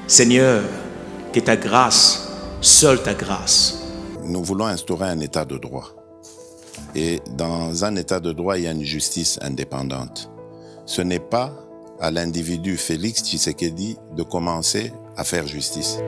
Seigneur, que ta grâce, seule ta grâce. Nous voulons instaurer un état de droit. Et dans un état de droit, il y a une justice indépendante. Ce n'est pas à l'individu Félix Tshisekedi de commencer à faire justice.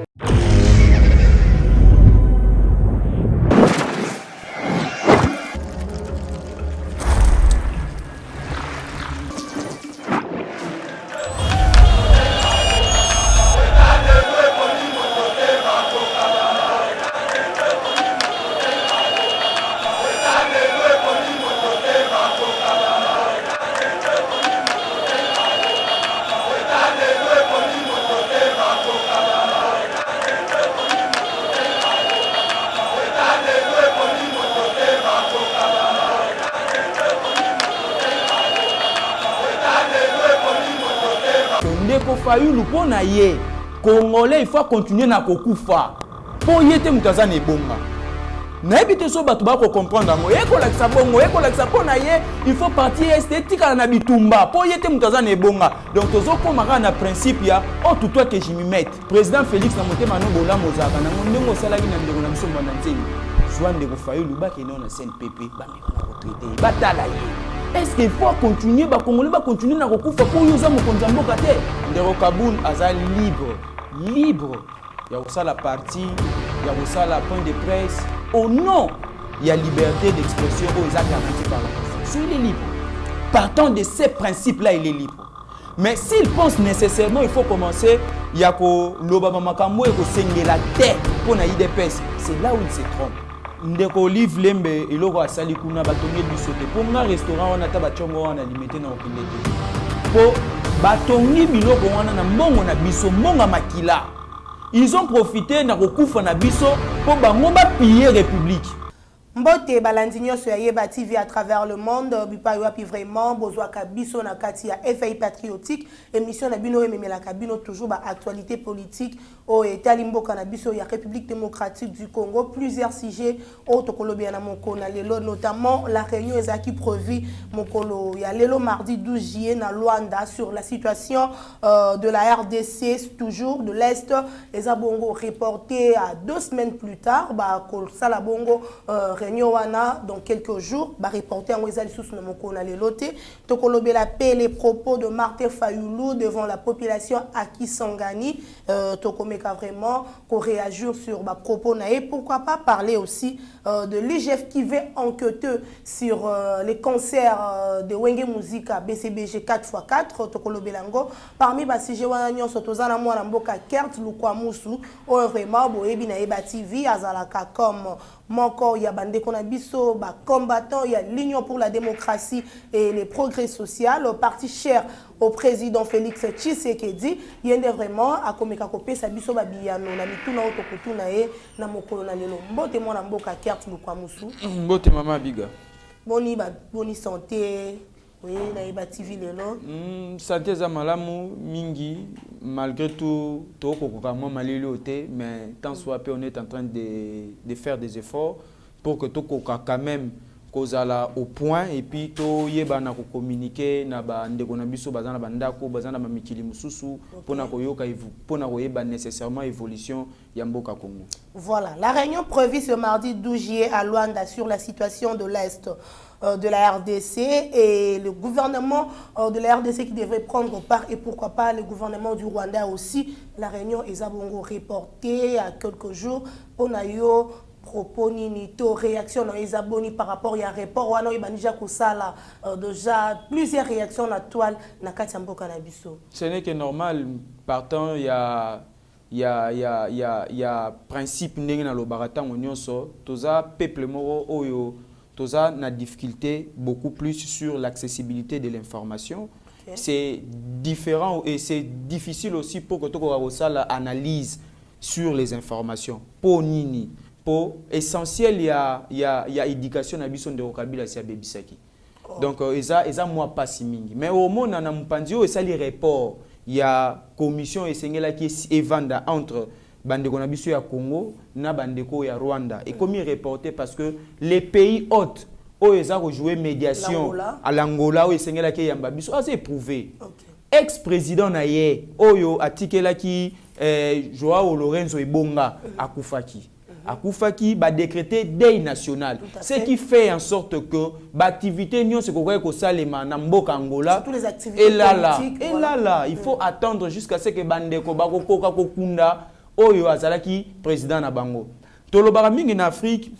Fayulu pona ye Congolais il faut continuer na kokufa po yete mutaza na ebonga na ebite so bato ba ko comprendre ngo eko la kisabongo eko la kisapona ye il faut partir esthétique na bitumba po yete mutaza na ebonga donc tozo komaka na principe ya o tutwa que je m'y mette président Félix na motema no bola mozaka na ndenge osalaki na ndeko na biso mbanda nzeli soit ndeko Fayulu ba ke na CNPP ba meka na retraité batala ye. Est-ce qu'il faut continuer, les Congolais vont continuer à recourir pour nous hommes comme Zambo Kate? Ndeko Kaboun aza libre. Il y a aussi la partie, il y a aussi la point de presse. Au nom, il y a liberté d'expression où ils sont garantis par la Constitution. Il est libre. Partant de ces principes-là, il est libre. Mais s'il pense nécessairement, il faut commencer. Il y a que l'Obama Makambo et que Sengela terre pour na IDPS. C'est là où il se trompe. Ndeko Olive Lembe iloko asali kuna batongi bisote po nga restaurant wana ta bachongo wana limité na okindete po batongi biloko wana na mbongo na biso mbonga makila ils ont profité na kokufa na biso po bango ba piller république. Mbote balandi nyonso ya Yeba TV à travers le monde bipa yoapi vraiment bozwa kabiso na kati ya FAI patriotique émission na bino ememela kabino toujours ba actualité politique au etali mboka na biso ya République démocratique du Congo plusieurs sujets au tokolobi na mokolo na lelo notamment la réunion ezaki prévue mokolo ya lelo mardi 12 juillet na Luanda sur la situation de la RDC toujours de l'Est les abongo reporté à 2 semaines plus tard ba ko sala bongo réunion wana dans quelques jours ba reporter en ezali sous na moko na lelote tokolobe la paix les propos de Martin Fayulu devant la population à Kisangani tokomeka vraiment qu'on réagir sur ba propos na et pourquoi pas parler aussi de l'IGF qui veut enquêter sur les concerts de Wenge Musica BCBG 4x4 tokolobe lango parmi ba sujet wana nyonso tozana mwana mboka Kert Lukwamusu o vraiment boyebi na Yeba TV azalaka comme moko ya bandeko na biso ba combattant ya l'Union pour la démocratie et les progrès sociaux au parti cher au président Félix Tshisekedi yende vraiment akomeka kopesa biso ba biyano na mituna otokotuna e na mokolo na lelo mbote mwana mboka Kert Lukwamusu mbote mama biga boni santé. Oui, na Yeba TV lelo. Santé za malamu mingi malgré tout toko kokamwa malilo te mais tant soit peu on est en train de faire des efforts pour que toko quand même kozala au point et puis to yeba na ko communiquer na ba ndeko na biso bazana bandako bazana ba mikili mususu pona koyoka pona koyeba nécessairement évolution ya mboka Congo. Voilà, la réunion prévue ce mardi 12 juillet à Luanda sur la situation de l'Est de la RDC et le gouvernement de la RDC qui devrait prendre part et pourquoi pas le gouvernement du Rwanda aussi. La réunion est reportée à quelques jours. On a eu propos ni réaction dans les abonnés par rapport à un report. On a déjà plusieurs réactions na toile na Katambo Kanabiso. Ce n'est que normal. Partant, il y a principe n'engue na lobarata nyonso. Toza peuple moro oyo. Toza na difficulté beaucoup plus sur l'accessibilité de l'information. Okay. C'est différent et c'est difficile aussi pour que tu aies l'analyse sur les informations. Pour nini, pour essentiel il y a éducation na biso de Kabila sia bebisaki. Donc eza moi pas si mingi. Mais au monde na mpandio et ça les reports, il y a commission esengela qui est vanda entre bandeko na biso ya Congo na bandeko ya Rwanda et comme il reporté parce que les pays hôtes où ils ont joué médiation à l'Angola où ils sengela ki yamba biso c'est prouvé. Okay. ex-président na ye oyo atikelaki Joao Lorenzo Ebonga akufaki. Akufaki ba décrété deuil national. Ce qui fait en sorte que l'activité nyonso se kokoye ko salema na mboka Angola. Toutes les activités politiques. Et là, il faut attendre jusqu'à ce que bandeko bakokoka kokunda oyo azalaki président na bango. Tolobara mingi na Afrique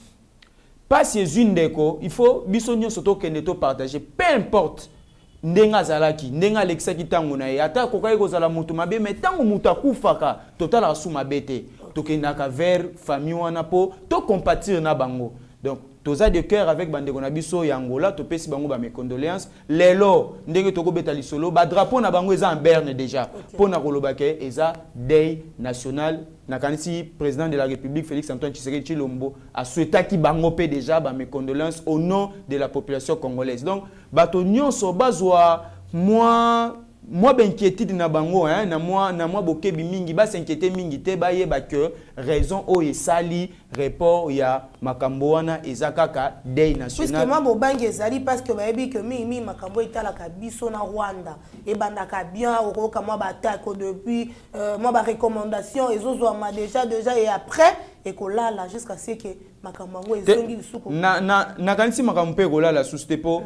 pas une déco, il faut biso nyonso to kende to partager, peu importe ndenga zalaki ndenga lexaki tango na ye ata kokai kozala mutu mabe mais tango mutu akufaka totala su mabete tokendaka vers famille wana po to compatir na bango. Donc toza de cœur avec bandeko na biso ya Angola to pesi bango ba mes condoléances lelo ndenge toko beta lisolo ba drapeau na bango eza en berne déjà pour na kolobake eza deuil national na kanisi président de la République Félix Antoine Tshisekedi Tshilombo a souhaité ki bango pe déjà ba mes condoléances au nom de la population congolaise. Donc bato nyonso bazwa moi inquiétude na bango hein na moi bokebi mingi ba s'inquiéter mingi te ba yeba que raison o esali report ya makambo wana ezakaka deuil national. Puisque moi bobangi ezali parce que bayebi que mi makambo etala ka biso na Rwanda et bandaka bien okoka moi batak depuis moi ba recommandation ezozwa déjà et après et kolala jusqu'à ce que makambo ngo ezongi lisuko na kanisi makambo pe kolala sustepo.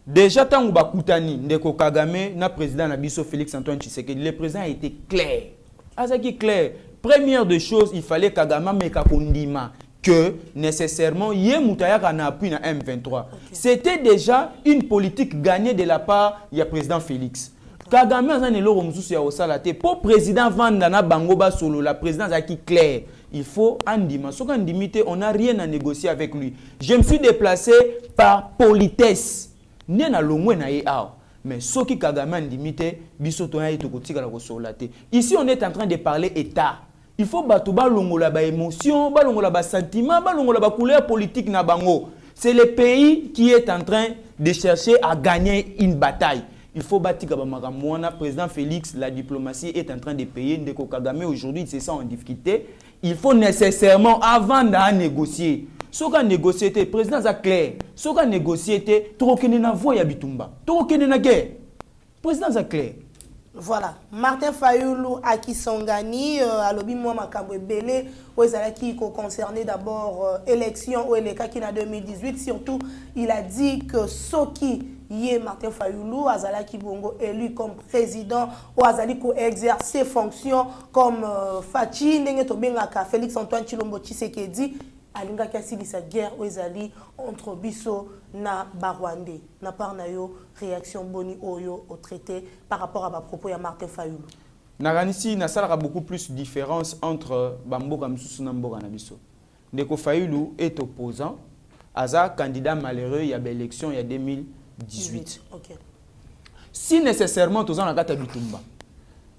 Déjà, tant que Bakutani, Ndeko Kagame, na président Nabiso Félix Antoine Tshisekedi, le président a été clair. Azaki clair. Première des choses, il fallait Kagame meka kondima que nécessairement yé moutaya kana appui na M23. C'était déjà une politique gagnée de la part du président Félix. Kagame azane loro mususu ya osalate pour président Vanda na bango ba solo la présidence a qui clair. Il faut andima. Soka andimité, on n'a rien à négocier avec lui. Je me suis déplacé par politesse. Nena longwe na ye aw mais soki Kagame limité biso to ya itokotika la kosolate. Ici on est en train de parler état. Il faut bato ba longola ba émotion, ba longola ba sentiment, ba longola ba couleur politique na bango. C'est le pays qui est en train de chercher à gagner une bataille. Il faut batika ba makambo wana président Félix, la diplomatie est en train de payer Ndeko Kagame aujourd'hui, c'est ça en difficulté. Il faut nécessairement avant de négocier. Soka négocier te président a clair. Soka négocier te tokene na voix ya bitumba. Tokene na guerre. Président a clair. Voilà, Martin Fayulu Akisongani alobi moi makambo ebele qui concerné d'abord élection ou élection qui en 2018 surtout il a dit que Soki Yé Martin Fayulu azalaki bongo élu comme président ou azali ko exercer fonction comme Fachi ndenge to bengaka Félix Antoine Tshilombo Tshisekedi alinga kasi sa guerre ezali entre biso na Barwandais na par na yo réaction boni oyo au traité par rapport à ma propos ya Martin Fayulu naganisi na sala beaucoup plus différence entre bamboka msusu na mboka na biso. Ndeko Fayulu est opposant aza candidat malheureux ya l'élection ya 2018. OK. Si nécessairement tous en kata bitumba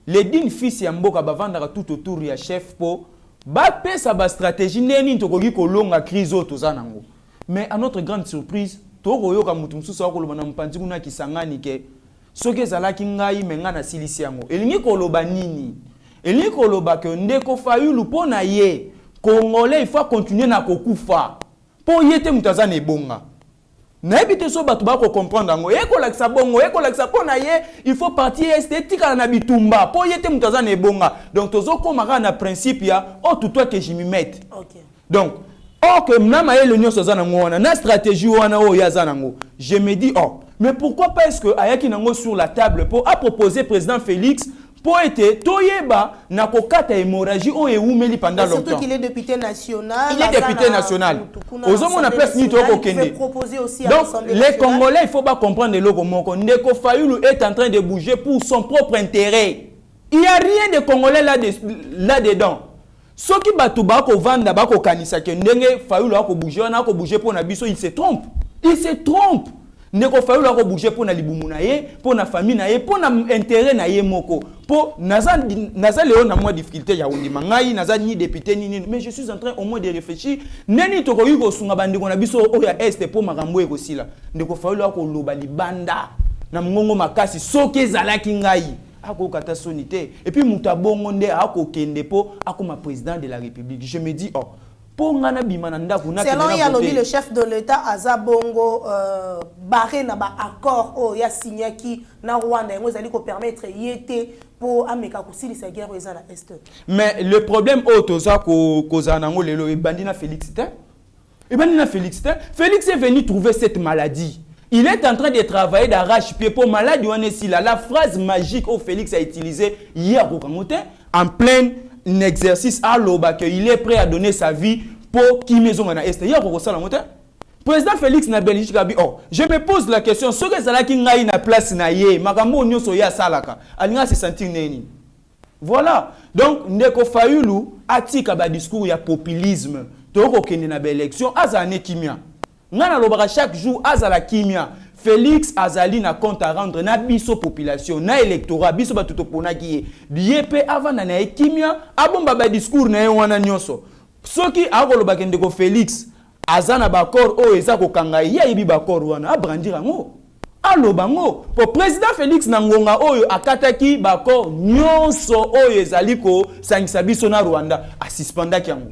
les din fils ya mboka bavandaka tout autour ya chef po ba pesa ba stratégie neni tokoki kolonga crise tozanango. Mais à notre grande surprise tokoyoka mutu mususu akoloba na mpanzi kuna Kisangani ke soki ezalaki ngai menga na silisi yango elingi koloba nini elingi koloba ke Ndeko Fayulu pona ye Congolais il faut continuer na kokufa po yete mutazana ebonga na ebite so batu ba ko comprendre ngo ekolakisa bongo ekolakisa pona ye il faut partir esthétique na bitumba po yete mutazana ebonga. Donc tozo komaka na principe ya oh tout toi que je m'y mette. OK. Donc or que même à l'union sozana ngona na stratégie wana o yazana ngo je me dis oh mais pourquoi pas est-ce que ayaki nango sur la table pour proposer président Félix pour être toyeba na kokata hémorragie o eumeli pendant longtemps. Surtout qu'il est député national. Il est député national. Aux hommes on a place ni to kokende. Donc les Congolais il faut pas comprendre le logo moko. Ndeko Fayulu est en train de bouger pour son propre intérêt. Il y a rien de Congolais là-dedans. Ceux qui battu bako vanda bako kanisa ke ndenge Fayulu ako bouger na ko bouger pour na biso il se trompe. Il se trompe. Ndeko Fayulu ako bouger pour na libumu na ye, pour na famille na ye, pour na intérêt na ye moko. Pour naza leo na moi difficulté ya undima ngai naza ni député ni mais je suis en train au moins de réfléchir neni toko yuko sunga bandeko na biso o ya est pour makambo eko sila. Ndeko Fayulu ako loba libanda na ngongo makasi soki ezalaki ngai. Ako kata sonité et puis mutabongo nde ako kende po ako ma président de la République. Je me dis oh Selon Yalobi, le chef de l'État, Azabongo, barré na ba accord, oh, ya signé qui na Rwanda, et vous allez permettre yété pour América Koussi, sa guerre aux Est. Mais le problème, oh, toza kozanango lelo, et bandina Félix, Félix est venu trouver cette maladie. Il est en train de travailler d'arrache-pied pour maladie. La phrase magique que Félix a utilisée hier en plein exercice à l'Oba, qu'il est prêt à donner sa vie pour qui maison en Est. Hier, président Félix na Belgique a dit, oh, je me pose la question, ce que ça qui n'a na place na ye, makambo nyoso ya salaka, alinga se sentir neni. Voilà. Donc, Ndeko Fayulu a tika ba discours ya populisme. Toko kende na ba élection, azane kimia. Ngana lobaka chaque jour azala kimia. Félix azali na compte à rendre na biso population, na électorat, biso ba tuto pona kiye. Diepe avant na kimia, abomba ba discours na wana nyoso. Soki akoloba Ndeko Félix azana bakor o ezako kanga ya ibi bakor wana abrandira ngo. Allo bango pour président Félix Nangonga oyo akataki bakor nyonso oyo ezaliko sangisa biso na Rwanda a suspendaki yango.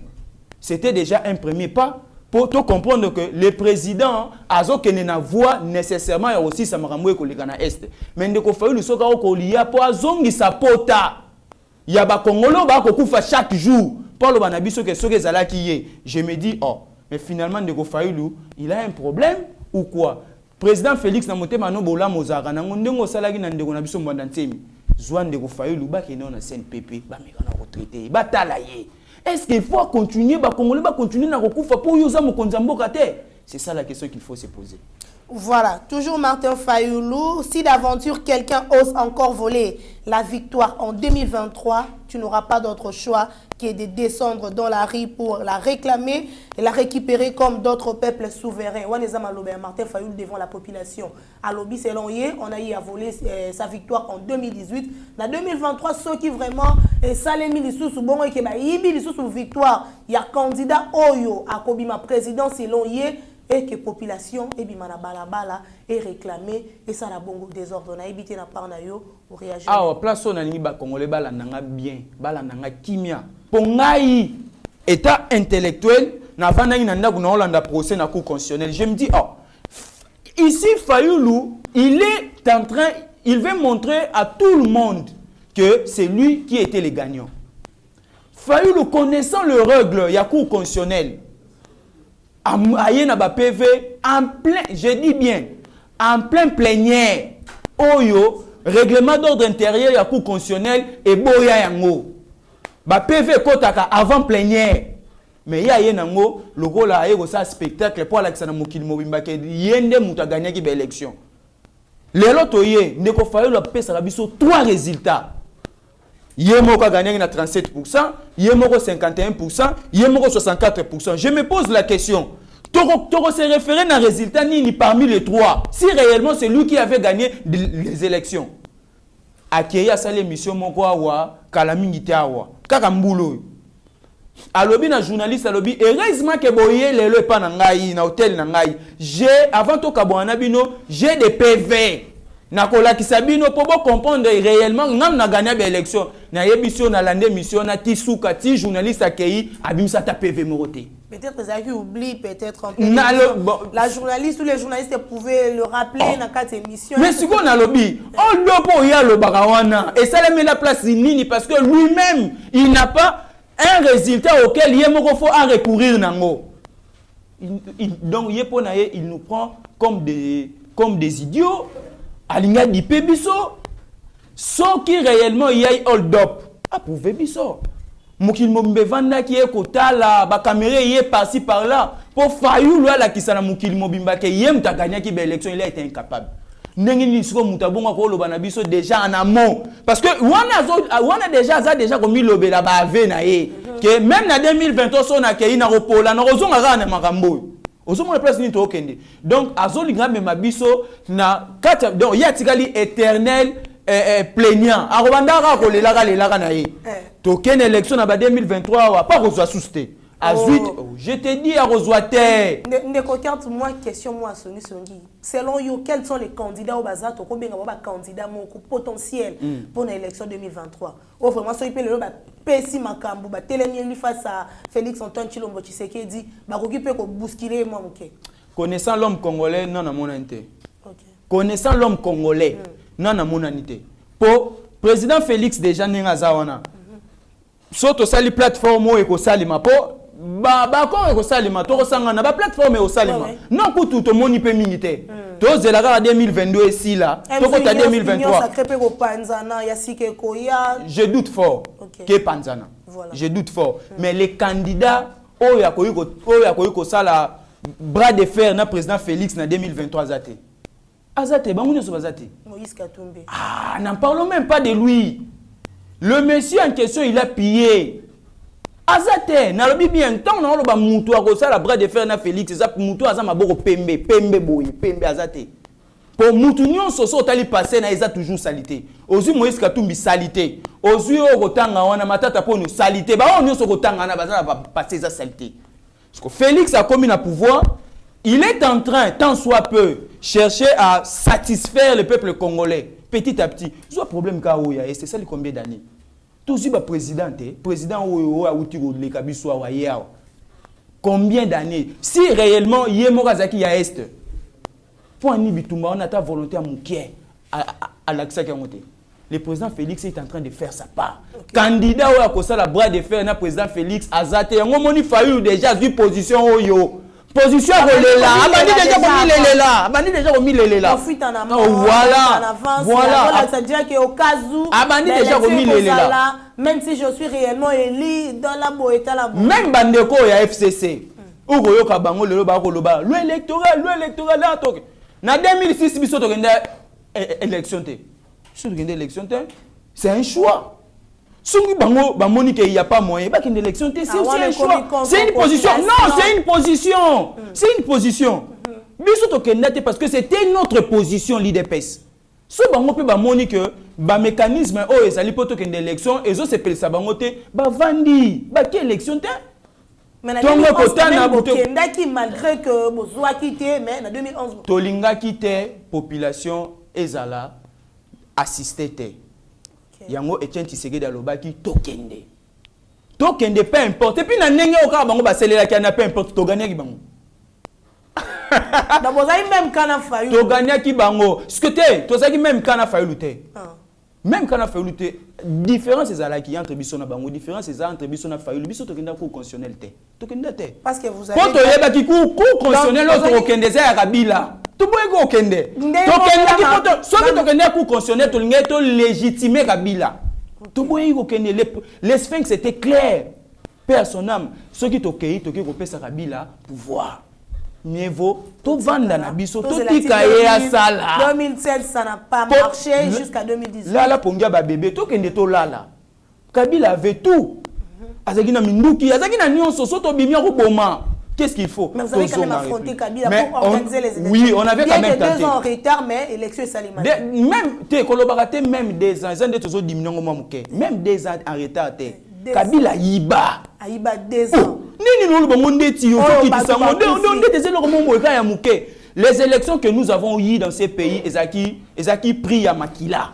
C'était déjà un premier pas pour te comprendre que le président azo kene na voix nécessairement ya aussi sa makambo ekoleka na est. Mais Ndeko Fayulu soka okolia po azongi sa pota. Ya ba Congolo ba kokufa chaque jour. Paulo banabiso ke soke ezalaki ye. Je me dis oh, mais finalement Ndeko Fayulu, il a un problème ou quoi? Président Félix Namotema no bola mozaka na ngondengo salaki na ndeko na biso mbanda ntemi. Zwa Ndeko Fayulu ba kene na CNPP ba meka na retraité. Ba tala ye. Est-ce qu'il faut continuer ba Congolais ba continuer na kokufa pour yoza mokonza mboka te? C'est ça la question qu'il faut se poser. Voilà, toujours Martin Fayulu. Si d'aventure quelqu'un ose encore voler la victoire en 2023, tu n'auras pas d'autre choix que de descendre dans la rue pour la réclamer et la récupérer comme d'autres peuples souverains. Martin Fayulu devant la population. À l'Obi, selon hier, on a eu à voler sa victoire en 2018. En 2023, ceux qui vraiment salemi les sous bon et qui ba yibi les sous victoire, il y a candidat Oyo à Kobima président selon hier. Et que la population et bimana balabala est réclamée et ça la bongo désordre on a évité na part na yo pour réagir. Ah place on a ni ba congolais bala nanga bien bala nanga kimia pongai état intellectuel na vanda ina ndaku na Hollande procès na cour constitutionnelle. Je me dis oh ici Fayulu il veut montrer à tout le monde que c'est lui qui était le gagnant. Fayulu connaissant le règle ya cour constitutionnelle aye na ba PV en plein, je dis bien, en plein plénière. Oyo, règlement d'ordre intérieur ya cour constitutionnelle et boya yango. Ba PV kotaka avant plénière. Mais ya ye nango, logo la aye ça spectacle pour Alexandre Mokili Mobimba ke yende muta gagner ki ba élection. Lelo toye, Ndeko Fayulu pesa la biso 3 résultats. Yemoko a gagné 37%, Yemoko 51%, Yemoko 64%. Je me pose la question. Toro se référer à un résultat ni parmi les 3. Si réellement c'est lui qui avait gagné les élections. Akeya sa l'émission moko awa, kalamingite awa. Kakambulo. Alobi na journaliste alobi heureusement que boye lelo pa na ngai na hôtel na ngai. J'ai avant to kabwana bino, j'ai des PV. Nakola kisabino pour comprendre réellement ngam na gagné l'élection na yebiso na lande mission na tisuka ti journaliste akei abimsa ta PV moroté. Peut-être que qui oublie peut-être un peu. La journaliste ou les journalistes pouvaient le rappeler dans 4 émissions. Mais si on a lobby, on doit y aller le bagawana et ça met la place nini parce que lui-même il n'a pas un résultat auquel il faut recourir nango. Donc il nous prend comme des idiots. Alinga di pebiso so qui réellement y a hold up approuvé biso mokil mombe vanda qui est kotala ba caméra y est par-ci par-là pour Fayulu la kisana mokil mobimba ke yem ta gagner qui ba élection il a été incapable nengi ni siko mutabonga ko loba na biso déjà en amont parce que wana déjà comme lobe la ba ave na ye que même na 2023 so na ke ina ropola na rozonga ga na makambo. Donc, azolinga me mabiso na kata donc ya tikali éternel plaignant. Arobanda ra ko le laga na ye. Token élection na ba 2023 wa pas kozwa souste. Je te dis à Rosoité. Moi, question, moi, Sonny. Selon vous, quels sont les candidats au bazar, combien de candidats potentiels pour l'élection 2023? Ou vraiment, ceux qui peuvent Pessi Makambu, face à Félix Antoine Tshilombo Tshisekedi, qui peut bousculer moi. Connaissant l'homme congolais, non, à mon ante. Connaissant l'homme congolais, non, à mon ante. Pour président Félix déjà n'est zawana. Surtout sali plateforme et salima po ko ko salima to sangana ba plateforme au salima non ko tout moni pe minité to zelaka 2022 ici là to ko ta 2023 je doute fort que Panzana je doute fort mais les candidats oya ko sala bras de fer na président Félix na 2023 azate bango so bazate Moïse Katumbi n'en parlons même pas de lui. Le monsieur en question, il a pillé. Azate, na lobi bien tant na loba mutu a ça la bras de fer na Félix, ça mutu azama boko pembe boy, pembe azate. Pour mutu nyon soso tali passer na eza toujours salité. Ozu Moïse Katumbi salité. Ozu o kotanga wana matata pour nous salité. Ba on nyon so kotanga na bazana va passer eza salité. Parce que Félix a commis na pouvoir, il est en train tant soit peu chercher à satisfaire le peuple congolais. Petit à petit, c'est un problème et c'est ça combien d'années. Tout ce président le kabiso combien d'années? Si réellement il y a Morazaki à est, pour ni bitumba on a ta volonté à moukier à l'accès qui a monté. Le président Félix est en train de faire sa part. Candidat ou à cause la bras de fer na président Félix Azate, on moni failli déjà une position yo. Position relela, abandi déjà comme il est là, abandi déjà comme il est là. Voilà. Ça veut dire que au cas où abandi déjà comme il est là. Même si je suis réellement élu dans la boîte la même bandeko ya FCC. Ou koyoka bango lelo ba ko loba. L'électoral là to. Na 2006 biso to kende élection té. Biso to kende élection té. C'est un choix. Si il n'y a pas moyen, c'est une élection, c'est aussi un choix. C'est une position. Non, c'est une position. C'est une position. Parce que c'était notre position, l'IDPS. Si on peut dire que le mécanisme est une élection, et ça c'est ça vandi. Quelle élection mais malgré que Bozoa quitté, mais en 2011. Tolinga quitté, population ezala assistée. Yango Etienne Tshisekedi alobaki tokende peu importe et puis na ndenge oka bango baselela kana peu importe to gagner ki bango d'abord même kana fayu to gagner ki bango ce que te to zaki même kana fayu luté même kana fayu luté différence ezala ki entre biso na bango différence ezala entre biso na fayu biso to kenda ko constitutionnel te to kenda te parce que vous avez pour to yeba ki ko constitutionnel to kende za ya kabila. Tout le monde est constitutionnel, tout le monde est légitimé Kabila. Tout le monde est les sphinx étaient clairs. Père son âme, ceux qui ont sa Kabila, pouvoir. Mieux vaut tout vendre dans Nabiso, tout piquer à ça là. 2007, ça n'a pas marché jusqu'à 2018. Là, pour un bébé, tout le monde là. Kabila avait tout. Azagina Minduki, Azagina Nyon, Soto Bimia Roboma. Qu'est-ce qu'il faut? Mais vous avez quand même affronté Kabila pour organiser les élections. Oui, on avait quand même tenté. 2 ans en retard, mais l'élection est salimée. Même 2 ans, même 2 ans en retard. Kabila Yiba. Ayiba 2 ans. Les élections que nous avons eues dans ces pays, Ezaki pris à Makila.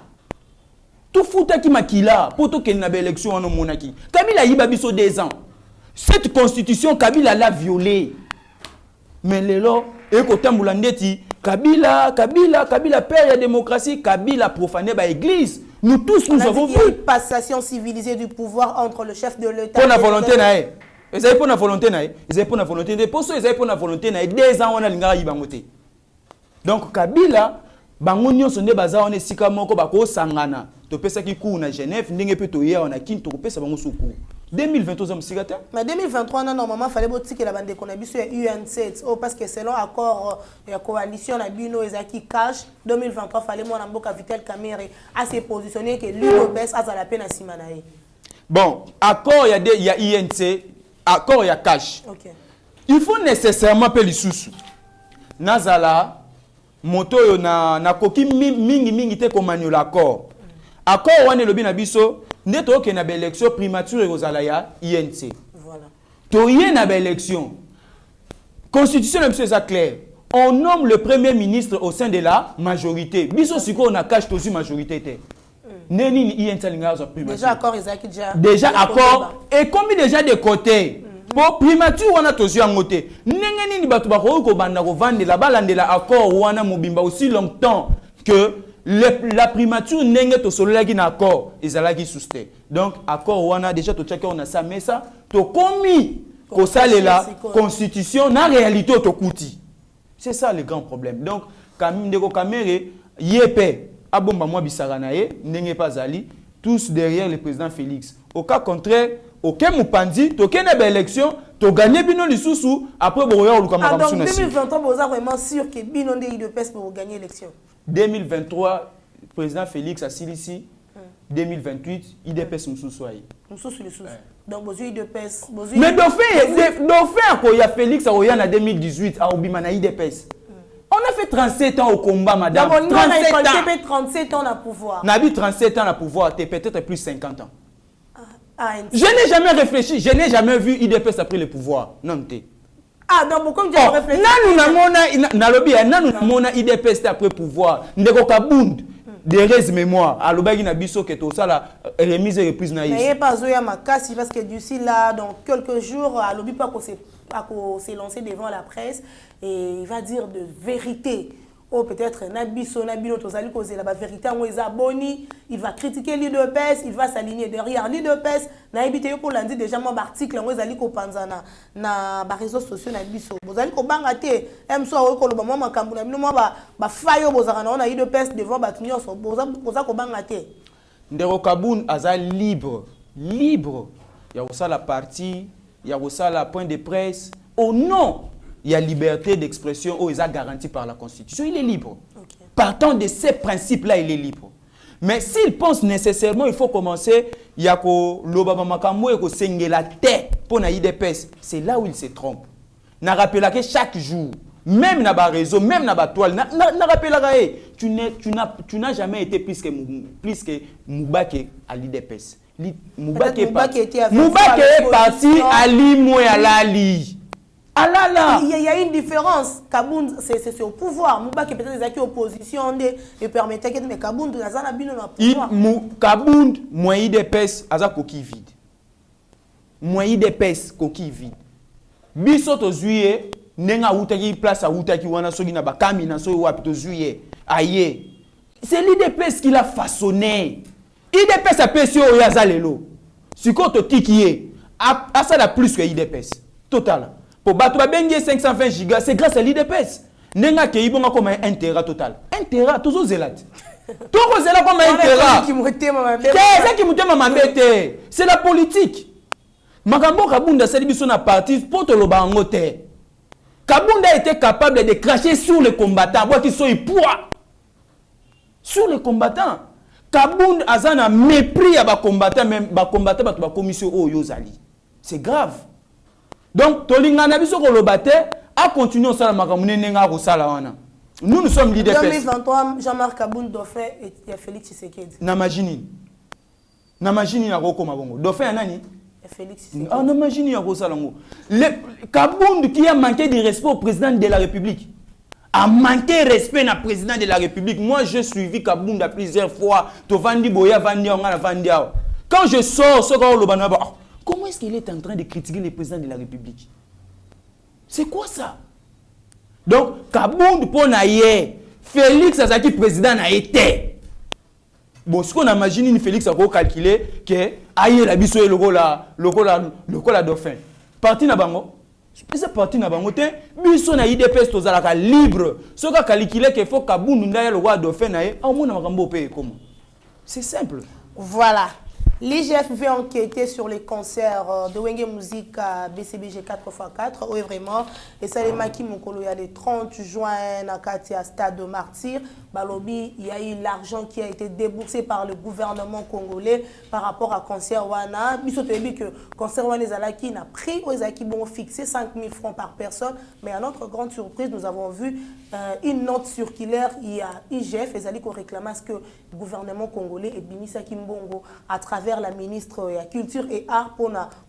Tout fouta qui Makila, pour tout qu'il y ait une élection en Monaki. Kabila Yiba biso 2 ans. Cette constitution, Kabila l'a violée. Mais les lois, Kabila, père de la démocratie, Kabila profané par l'église. Nous tous, nous avons vu. Une passation civilisée du pouvoir entre le chef de l'État. Pour la volonté, ils avaient pour la volonté, ils avaient pour la volonté. Pour ça, ils avaient pour la volonté, 2 ans, on a l'ingara yibangote. Donc, Kabila, bangonyo sonde baza on est sikamoko bako sangana. To pesa ki kou na Genève, ndenge pe to ya on a kin to pesa bango soukou. 2023 mais 2023 normalement fallait que la bande qu'on a sur UN7 parce que selon accord la coalition la bino ezaki cash 2023 fallait mon amboka Vital Kamerhe à se positionner que l'UOPS a la peine à Simanae. Bon, accord il y a INC, accord il y a cash. OK. Il faut nécessairement payer les sous. Nazala moto yo na koki mingi te ko manuel accord. Accord wane lobi na biso neto ke na élection primature aux alaya INC. Voilà. toye na ba élection. Constitution c'est ça clair. On nomme le premier ministre au sein de la majorité. Biso siko on a cache tozu majorité. Neni ni yentelinga za primature. Déjà accord Isaac déjà accord et comme déjà de côté. Pour primature wana tozu angote. Nengeni ni batu ba ko banda ko vandela balandela accord wana mobimba aussi longtemps que la primature nenge to sololaki na accord ezalaki sousté. Donc accord wana déjà to chaka on a ça mais ça to komi ko salela constitution na réalité to kuti. C'est ça le grand problème. Donc Camille Ndeko Kamere yepé abomba moi bisara na ye ndenge pas ali tous derrière le président Félix. Au cas contraire aucun mupandi toke na ba élection to gagner bino lisusu après boya oluka makamsu na. Donc 2023 vous êtes vraiment sûr que bino ndé IDPS pour gagner l'élection. 2023 président Félix a ici 2028 IDPS mususu ayi. Mususu lisusu. Donc vous IDPS mais dauphin ko ya Félix a oya na 2018 a obima na IDPS. On a fait 37 ans au combat, madame. 37 ans à pouvoir. Nabi 37 ans à pouvoir, peut-être plus 50 ans. Je n'ai jamais réfléchi, je n'ai jamais vu IDPS après le pouvoir. Non, ah, donc pourquoi tu as réfléchi? Nanu na IDPS après pouvoir. Ndeko Kabund, des res mémoire. Alobagi na biso que tout ça la remise et reprise na mais pas Zoya Makasi parce que d'ici là, dans quelques jours, Alobi pas qu'on s'est lancé devant la presse et il va dire de vérité. Oh, peut-être Nabiso, Nabino, Tozali, cause la vérité, on les abonnés, il va critiquer l'IDPS, il va s'aligner derrière l'IDPS. Naibité pour lundi déjà mon article, on les ali ko panzana na ba réseaux sociaux Nabiso. Vous allez ko bangate, emso ko lo ba moi makambu na bino moi ba fayo bozaka na IDPS devant batunyo so boza ko bangate. Ndeko Kabund aza libre. Il y a aussi la partie, il y a aussi la point de presse. Au nom il y a liberté d'expression où il est garanti par la Constitution. Il est libre. Okay. Partant de ces principes-là, il est libre. Mais s'il pense nécessairement, il faut commencer, il y a que l'Obama Makambo et que Sengela tête pour na IDPS. C'est là où il se trompe. Na rappela que chaque jour, même na ba réseau, même na ba toile, na rappela que tu n'as jamais été plus que Moubake à l'IDPS. Moubake est parti à l'Imo et à l'Ali. Ah là là. Il y a une différence. Kabund, c'est au pouvoir. Mouba qui peut-être des opposition et permettait que mais Kabund nazana bino na pouvoir. Kabund moi IDPS aza coquille vide. Moi IDPS coquille vide. Biso to juillet nenga utaki place a utaki wana sogi na bakami na so wapi to juillet. Aye. C'est l'IDPS qui l'a façonné. IDPS a payé sur yazalelo. Siko to tikié. A ça la plus que IDPS. Total. Pour battre 520 gigas, c'est grâce à l'IDPS. Nenga ke ibonga comme un tera total. Un tera, toujours zélat. Toujours zélat comme un tera. C'est la politique. Makambo Kabunda c'est biso na parti pour te lo bangote. Kabunda a été capable de cracher sur les combattants, voir qu'ils sont poids. Sur les combattants. Kabunda azana mépris à ba combattants même ba combattants ba commission o yozali. C'est grave. Donc, Tolingana biso ko lobate a continué au sala makamune nenga ko sala wana. Nous sommes l'IDPS. 2023 Jean-Marc Kabund Dauphin et Félix Tshisekedi. Na majini na ko mabongo. Dauphin nani? Félix Tshisekedi. Ah na majini ya ko sala ngo. Le Kabund qui a manqué de respect au président de la République. A manqué de respect au président de la République. Moi j'ai suivi Kabund à plusieurs fois. To vandi boya vandi on a vandi. Quand je sors ce ko lobana ba comment est-ce qu'il est en train de critiquer le président de la République? C'est quoi ça? Donc, Kabund pour naïe, Félix Azaki président n'a été. Bon, ce qu'on imagine, Félix a calculé que aïe la biso le gola dauphin. Parti na bango. C'est parti na bango te biso na IDPS tozalaka libre. Ce qu'on a calculé qu'il faut Kabund ndaye le roi dauphin naïe, au moins na makambo paye comment? C'est simple. Voilà. L'IGF veut enquêter sur les concerts de Wenge Musique à BCBG 4x4. Oui, vraiment. Et ça, les Maki Mokolo, il y a le 30 juin à Katia Stade de Martyr. Balobi, il y a eu l'argent qui a été déboursé par le gouvernement congolais par rapport à concert Wana. Biso Tebi que concert Wana Zalaki n'a pris aux Zaki bon fixé 5 000 francs par personne. Mais à notre grande surprise, nous avons vu une note circulaire. Il y a IGF et Zali qu'on réclame à ce que le gouvernement congolais et Binissa Kimbongo à travers travers la ministre de la Culture et Art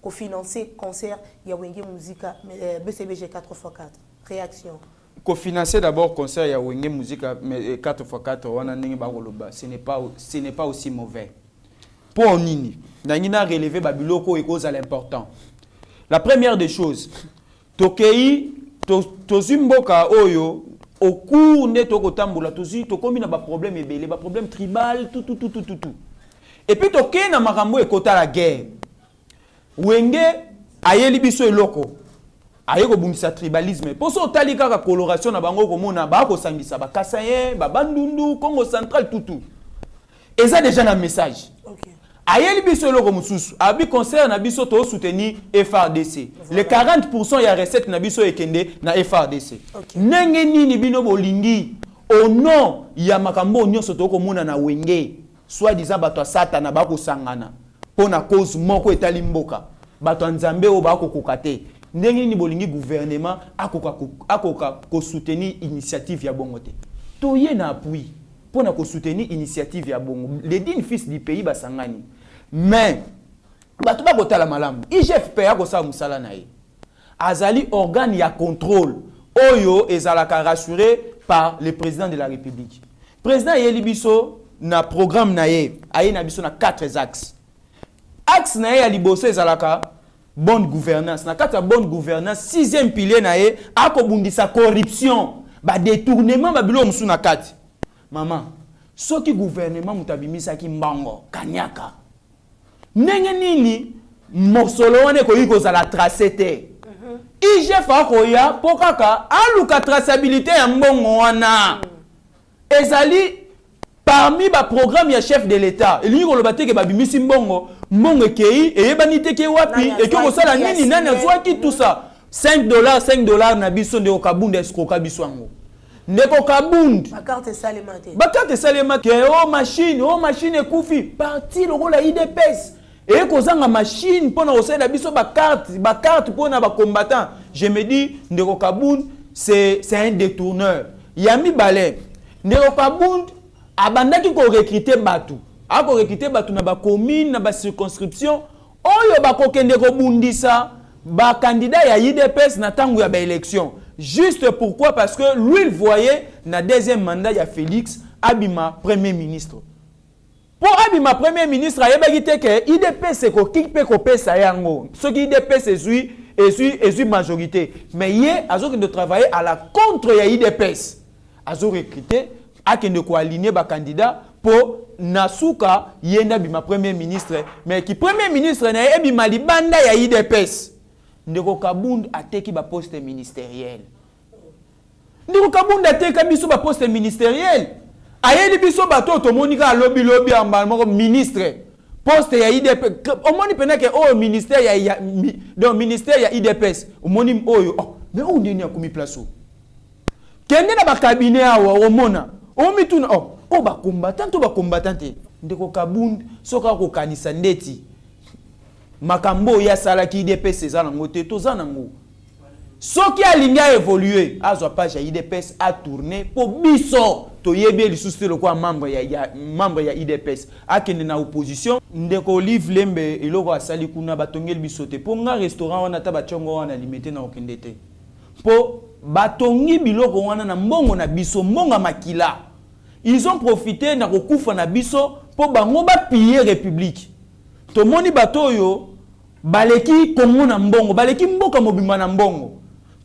pour financer concert ya Wenge Musica BCBG 4x4. Réaction. Cofinancer d'abord concert ya Wenge Musica 4x4 wana ndenge ba koloba, ce n'est pas aussi mauvais. Pour nini, nangina relever babiloko et cause à l'important. La première des choses, tokei tozimboka oyo au cours de tokotambola tokomi na ba problème ebele, ba problème tribal tout. Et puis tokei na makambo ekota la guerre. Wenge ayeli biso eloko. Aye ko bundisa tribalisme. Poso otali kaka coloration na bango komona ba ko sangisa ba Kasaye, ba Bandundu, Congo central tout. Et ça déjà un message. OK. Ayeli biso eloko mususu, abi concert na biso to soutenir FRDC. Les 40% ya recette na biso ekende na FRDC. Okay. Nenge nini bino bolingi au nom ya makambo nyonso to komona na Wenge, soit disant bato satana ba ko sangana pona cause moko etali mboka. Bato nzambe o ba ko kokate. Ndenge nini bolingi gouvernement akoka ko soutenir initiative ya bongote. Toye na appui pour na soutenir initiative ya bongo. Les dignes fils du pays basangani. Mais bato ba kotala malamu. IGF pa ko sa musala na ye. Azali organe ya contrôle. Oyo ezalaka rassuré par le président de la République. Président Yeli Biso na programme na ye, aye na biso na 4 axes. Axe na ye ya liboso ezalaka bonne gouvernance. Na kata bonne gouvernance, 6e pilier na ye akobundisa corruption, ba détournement ba bilo musu na kati. Maman, soki gouvernement mutabimisa ki mbango kanyaka. Ndenge nini mosolo wane ko yiko za la tracete. IGF akoya pokaka aluka traçabilité ya mbongo wana. Ezali parmi ba programme ya chef de l'État. Elingi ko lobate ke babimisi mbongo ekei eyebani te ke wapi et que kosala nini nani azwaki tout ça. $5 na biso ndeko kabunda escroka biso ngo. Ndeko kabund bakarte salemate machine ekufi parti lokola IDPS et kozanga machine pona osala biso bakarte pona ba combattant. Je me dis ndeko kabund c'est un détourneur. Yami Balé ndeko kabund abandaki ko recruter batu. Ako recruter batu na ba commune na ba circonscription oyo bakokende ko bundisa ba candidat ya IDPS na tangu ya ba élection. Juste pourquoi? Parce que lui il voyait na deuxième mandat ya Félix abima premier ministre. Pour abima premier ministre ayebaki te ke IDPS ko kipe ko pesa yango. Ce qui IDPS est majorité. Mais hier azoki de travailler à la contre ya IDPS. Azo recruter akende ko aligner ba candidat pour nasuka yenda bima premier ministre. Mais qui premier ministre na ebima libanda ya IDPS. Ndeko Kabund ateki ba poste ministériel. Ndeko Kabund ateki biso ba poste ministériel. Ayeli biso bato tomonika lobby amba moko ministre. Poste ya IDPS. Omoni penake o ministère ya donc ministère ya IDPS. Omoni oyo. Oh, mais on ndeni akumi place. Kende na ba cabinet awa omona. Omi tuna ba combattant Ndeko Kabund soka ko kanisa ndeti. Makambo ya salaki IDPS eza nango te toza nango. Soki alinga évoluer, azwa page ya IDPS a tourner pour biso to yebie lisusu le kwa membre ya IDPS akende na opposition. Ndeko Olive Lembe eloko asali kuna batongeli biso te po nga restaurant wana ta bachongo wana limité na okende te. Po batongi biloko wana na mbongo na biso mbonga makila. Ils ont profité na kokufa na biso po bango ba piller république. Tomoni batoyo baleki Congo na mbongo, baleki mboka mobimba na mbongo.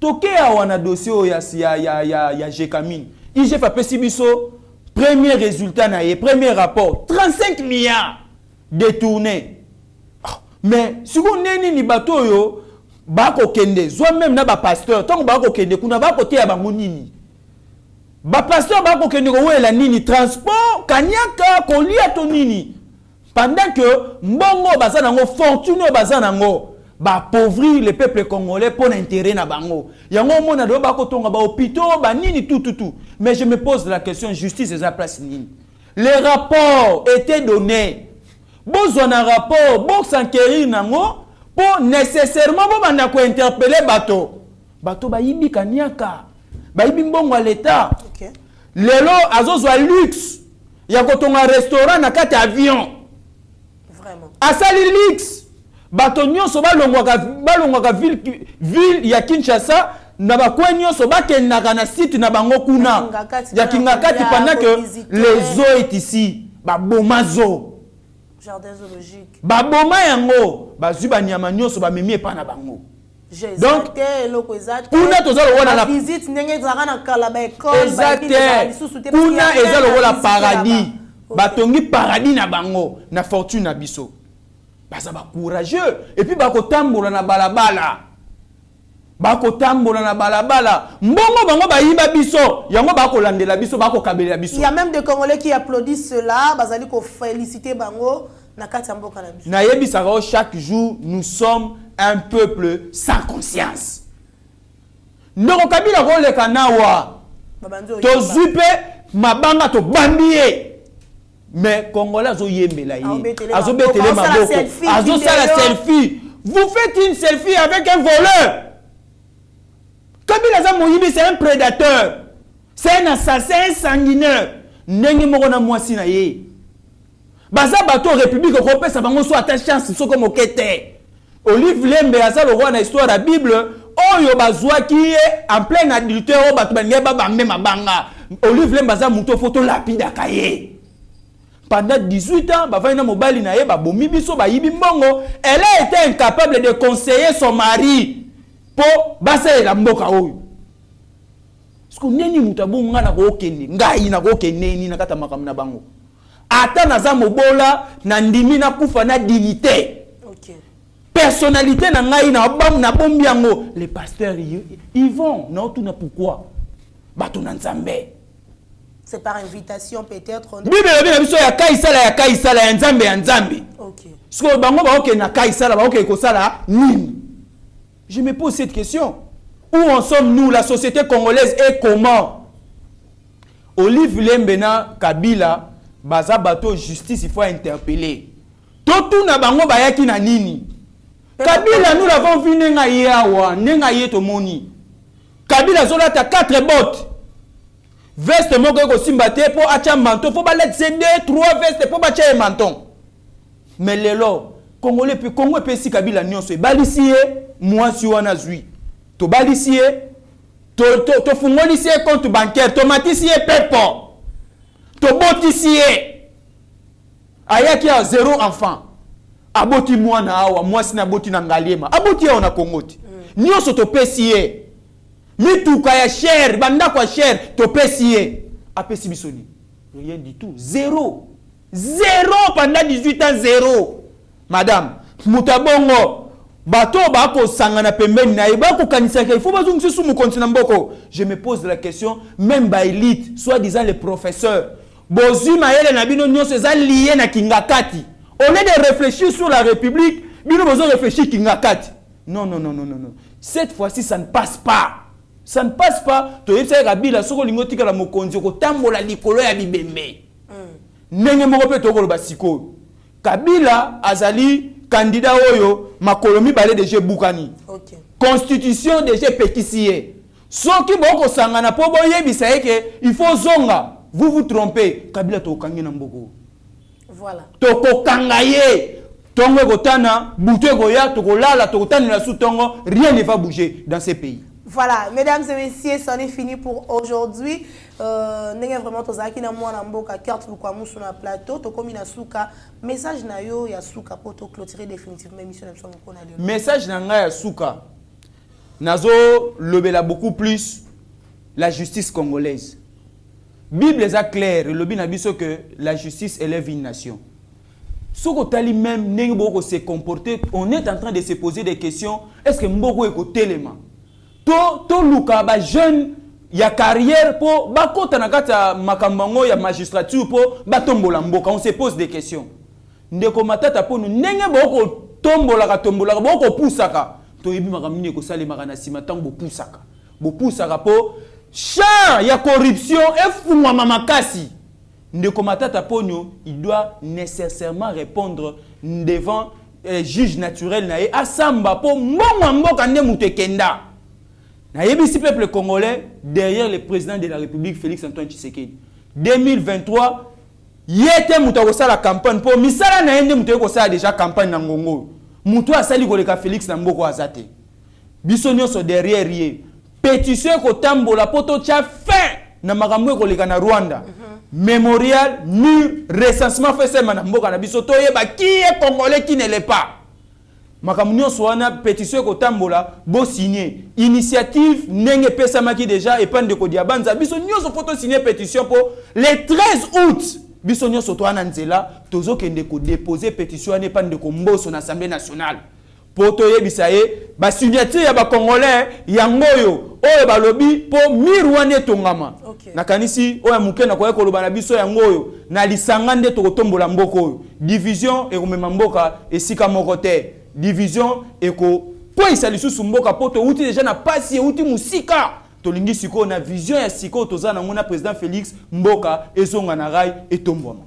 Tokea wana dossier ya Jekamine. IGF a pesi biso premier résultat na ye, premier rapport, 35 milliards détournés. Mais si vous neni ni batoyo bako kende, zo même na ba pasteur, tant bako kende kuna bako te ya bango nini. Ba pasteur bako kende ko wela nini transport, kanyaka kolia to nini. Pendant que mbongo bazanango fortune bazanango ba pauvrir le peuple congolais pour l'intérêt na bango. Yango mona do ba kotonga ba hôpitaux ba nini tout. Mais je me pose la question justice eza place nini. Les rapports étaient donnés. Besoin d'un rapport, bon s'enquérir nango pour nécessairement bo banda ko interpeller bato. Bato ba yibi kanyaka. Ba yibi mbongo à l'état. OK. Lelo azozwa luxe. Ya kotonga restaurant na kati avion. Vraiment. Asali Lix. Bato nyonso balongwaka ville ya Kinshasa na bakwe nyonso bakendaka na site na bango kuna. Ya Kingakati pendant que les eaux est ici. Baboma zo. Jardin zoologique. Baboma yango. Bazwi banyama nyonso bamemi epa na bango. Donc, kuna tozalo wana la visite ndenge zaka na kala ba école exact. Kuna ezalo wala paradis. Batongi paradis na bango na fortune na biso. Baza ba courageux et puis bakotambola na balabala. Bakotambola na balabala. Mbongo bango bayiba biso. Yango bakolandela biso bakokabela biso. Il y a même des Congolais qui applaudissent cela, bazali ko féliciter bango na kati mboka na biso. Na yebisaka chaque jour nous sommes un peuple sans conscience. Ndoko Kabila koleka nawa. Tozwi pe mabanga to bambiye. Mais Congolais azo yembela ye. Azo betele maboko. Azo sala selfie. Vous faites une selfie avec un voleur. Kabila za moyibi c'est un prédateur. C'est un assassin, un sanguinaire. Ndenge moko na mwasi na ye. Baza bato république ko pesa bango so ata chance so comme okete. Olive Lembe asa le roi na histoire de la Bible oyo bazwa ki en plein adultère o bato bange ba bambe mabanga. Olive Lembe asa muto photo lapida kaye. Pendant 18 ans, bavana mobali na ye ba bomi biso ba yibi mbongo, elle a été incapable de conseiller son mari pour basa la mboka oyo. Parce que neni mutabunga na ko okende, ngai na ko okende ni na kata makamna na bango. Ata naza mobola na ndimi na kufa na dignité. OK. Personnalité na ngai na bam na bombi yango, les pasteurs ils vont, non tout na pourquoi. Bato na nzambe. C'est par invitation peut-être. Bible na biso ya kaisala ya nzambe ya nzambe. OK. Parce bango ba ok na kaisala ba ok ko sala nini. Je me pose cette question. Où en sommes-nous, la société congolaise est comment? Olive Lembena Kabila baza bato justice il faut interpeller. Tout na bango bayaki na nini? Kabila nous l'avons vu nenga yawa, nenga yeto moni. Kabila zola ta 4 bottes. Veste moko ko simbate po acha manton faut ba let CD 3 veste po ba cha manton. Mais lelo Congolais puis Congo pe si Kabila nyonso balisié moi si wana zui. To balisié to fungolisié compte bancaire to matisié pepo. To botisié. Ayaki a 0 enfant. Aboti mwana awa moi si na boti na ngaliema. Aboti ya na Kongoti. Nyonso to pesié. Mituka ya cher, banda kwa cher, to pesiye. Apesi bisoni. Rien du tout. 0. 0 pendant 18 ans, 0. Madame, mutabongo, bato bako sangana pembeni na bako kanisaka, il faut bazungu sous mon continent mboko. Je me pose la question, même ba élite, soi-disant les professeurs, bozu maele na bino nyonso eza lié na Kingakati. Au lieu de réfléchir sur la République, bino bozo réfléchir Kingakati. Non, non, non, non, non, non. Cette fois-ci, ça ne passe pas. Ça ne passe pas. Tu sais, Kabila, soko lingotika la mokonzi, ko tambola likolo ya bibembe. Nenge moko pe toko lo basiko. Kabila azali candidat oyo makolomi balé de je bukani. OK. Constitution de je pekisiye. Soki boko sangana po boyebisa eke il faut zonga. Vous vous trompez. Kabila to kangi na mboko. Voilà. Toko kangaye. Tongo kotana, butwe goya, toko lala, toko tani la sous tongo, rien ne va bouger dans ces pays. Voilà, mesdames et messieurs, c'en est fini pour aujourd'hui. N'est vraiment tozaki na mwana mboka carte kwa musu na plateau, to komi na suka message na yo ya suka pour to clôturer définitivement émission na biso moko na lelo. Message na nga ya suka. Nazo lobela beaucoup plus la justice congolaise. Bible est claire, lobi na biso que la justice élève une nation. Soko tali même nengi boko se comporter, on est en train de se poser des questions, est-ce que mboko eko telema? To luka ba jeune ya carrière po ba kota na kata makambango ya magistrature po ba tombola mboka, on se pose des questions. Ndeko matata po nu nenge boko tombola boko pusaka to yebi makamini ko sale makana sima tango bo pusaka po champ ya corruption e fungwa mamakasi. Ndeko matata po nyo il doit nécessairement répondre devant juge naturel na e asamba po mbongo mboka nde mutu kenda. Le peuple congolais, derrière le président de la République, Félix Antoine Tshisekedi. 2023, Yete mutu akosala campagne po misala na yende mutu ekosala déjà campagne na ngongo. Mutu asali koleka Félix na mboko azate. Biso nyonso derrière ye. Pétition kotambola poto tia fin na makambo koleka na Rwanda. Mémorial, mur, recensement fait seulement na mboka na biso toyeba qui est congolais qui ne l'est pas. Makambo nyonso wana pétition kotambola bo signer initiative ndenge pesamaki déjà et pan de kodiabanza biso nyonso photo signer pétition pour le 13 août. Biso nyonso to ana nzela tozo kende ko déposer pétition ane pan de komboso na Assemblée nationale. Poto yebisa ye ba signature ya ba congolais yangoyo oyo balobi po mirwane tongama. Okay. Nakanisi oya mukena kwa koloba na biso yangoyo na lisanga nde to kotombola mboko division e komema mboka esika moko te. Division eko po isalisusu mboka poto uti déjà na pasi uti musika tolingi siko na vision ya siko toza na ngona président Félix mboka ezonga na rai etomboma.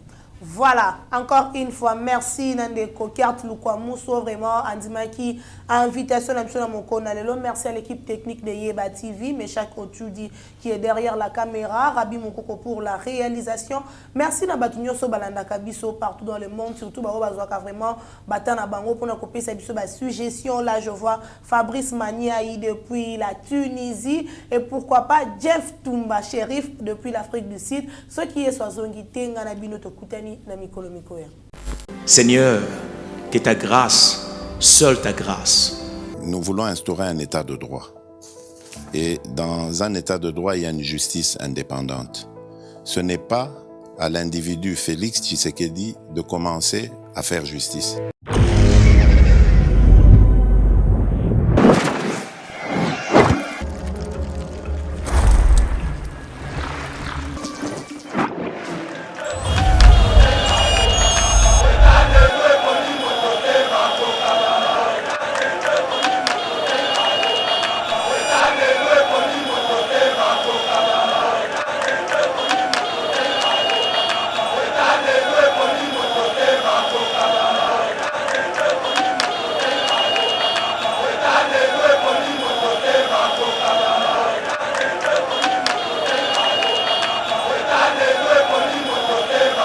Voilà, encore une fois, merci Nandeko Kert Lukwamuso, vraiment, Andimaki, invitation à mon Konalelo. Merci à l'équipe technique de Yeba TV, Meshak Otudi qui est derrière la caméra, Rabi Mokoko pour la réalisation. Merci Nabatunyo Sobalanda Kabiso partout dans le monde, surtout Barobazoaka vraiment, Batana Bango pour nous copier sa suggestion. Là, je vois Fabrice Maniaï depuis la Tunisie et pourquoi pas Jeff Toumba, shérif depuis l'Afrique du Sud. Ce qui est Swazongi Tenga Nabino Tokutani. Seigneur, que ta grâce, seule ta grâce. Nous voulons instaurer un état de droit. Et dans un état de droit, il y a une justice indépendante. Ce n'est pas à l'individu Félix Tshisekedi de commencer à faire justice.